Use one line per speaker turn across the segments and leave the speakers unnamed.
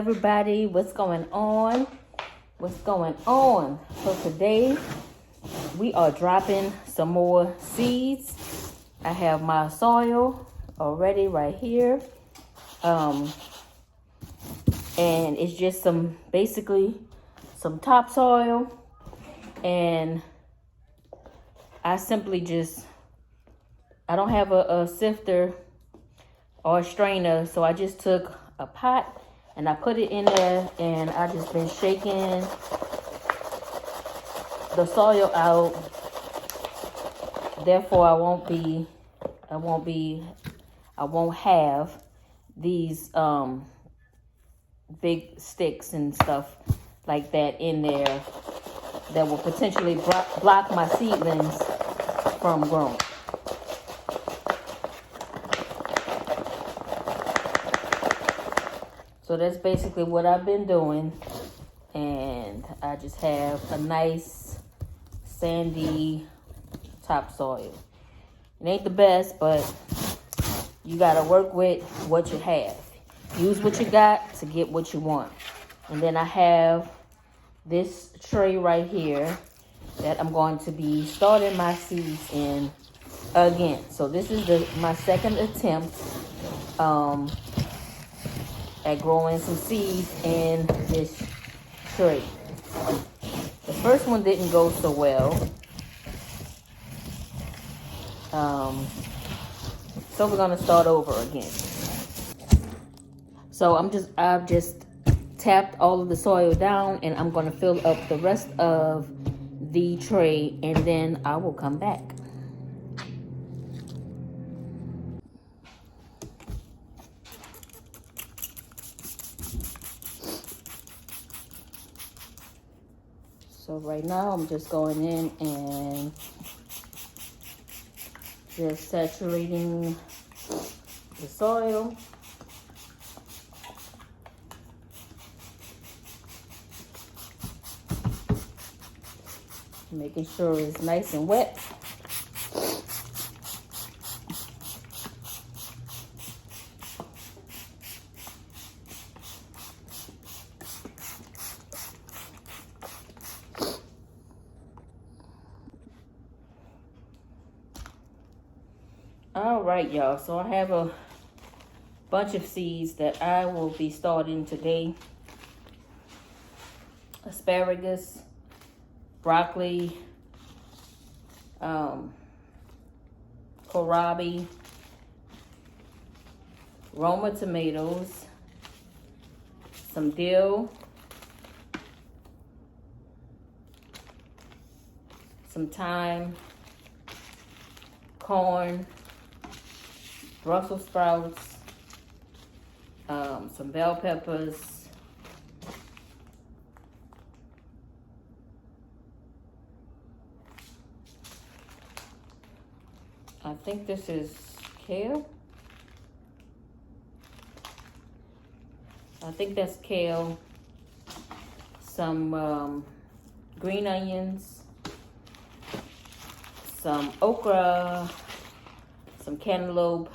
everybody, what's going on? What's going on? So today we are dropping some more seeds. I have my soil already right here. And it's just basically some topsoil, and I don't have a sifter or a strainer, so I just took a pot and I put it in there, and I just been shaking the soil out. Therefore, I won't have these big sticks and stuff like that in there that will potentially block my seedlings from growing. So that's basically what I've been doing, and I just have a nice sandy topsoil. It ain't the best, but you gotta work with what you have. Use what you got to get what you want. And then I have this tray right here that I'm going to be starting my seeds in again. So this is my second attempt at growing some seeds in this tray. The first one didn't go so well. So we're gonna start over again. So I've just tapped all of the soil down, and I'm gonna fill up the rest of the tray, and then I will come back. So right now I'm just going in and just saturating the soil. Making sure it's nice and wet. All right, y'all. So I have a bunch of seeds that I will be starting today. Asparagus, broccoli, kohlrabi, Roma tomatoes, some dill, some thyme, corn, Brussels sprouts, some bell peppers, I think this is kale. I think that's kale. Some green onions, some okra, some cantaloupe,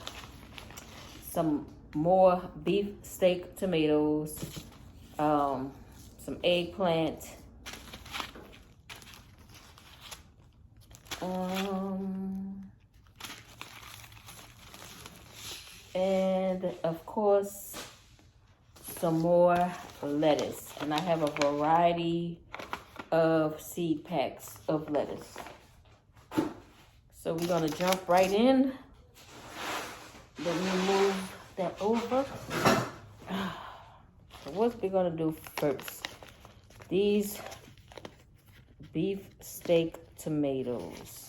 some more beef steak tomatoes, some eggplant, and of course some more lettuce. And I have a variety of seed packs of lettuce. So we're gonna jump right in. Let me move that over. So what we're gonna do first, these beef steak tomatoes.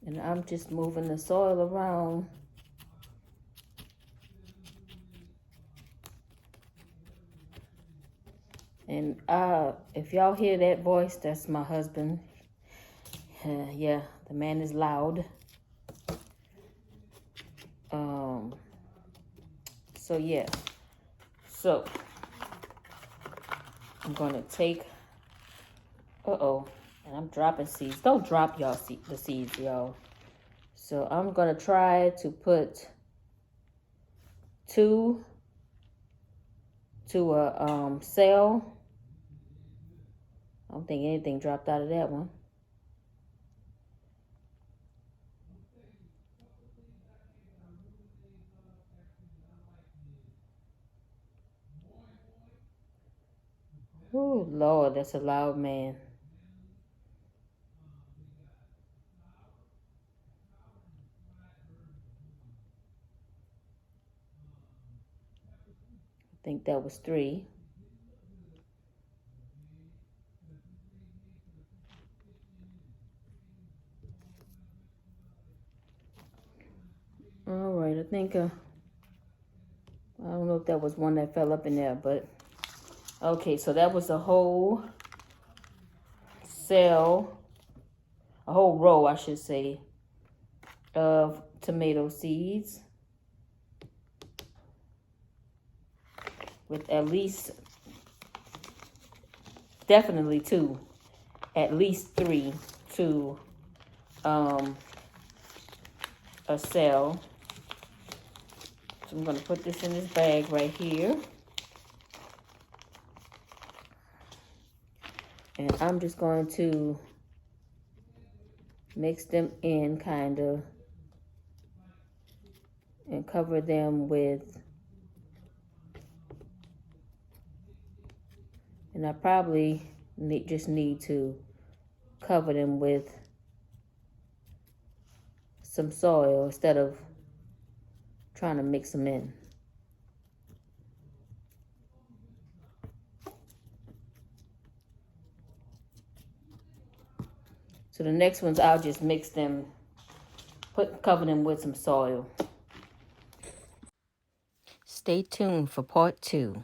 And I'm just moving the soil around. And if y'all hear that voice, that's my husband. Yeah, the man is loud. So yeah. So I'm gonna take, and I'm dropping seeds. Don't drop y'all the seeds, y'all. So I'm gonna try to put 2 to a cell. I don't think anything dropped out of that one. Oh Lord, that's a loud man. I think that was 3. All right, I think I don't know if that was one that fell up in there, but okay, so that was a whole cell, a whole row, I should say, of tomato seeds with at least, definitely 2, at least 3 to a cell. So I'm going to put this in this bag right here. And I'm just going to mix them in kind of and cover them with, and I probably just need to cover them with some soil instead of trying to mix them in. So the next ones, I'll just mix them, cover them with some soil. Stay tuned for part 2.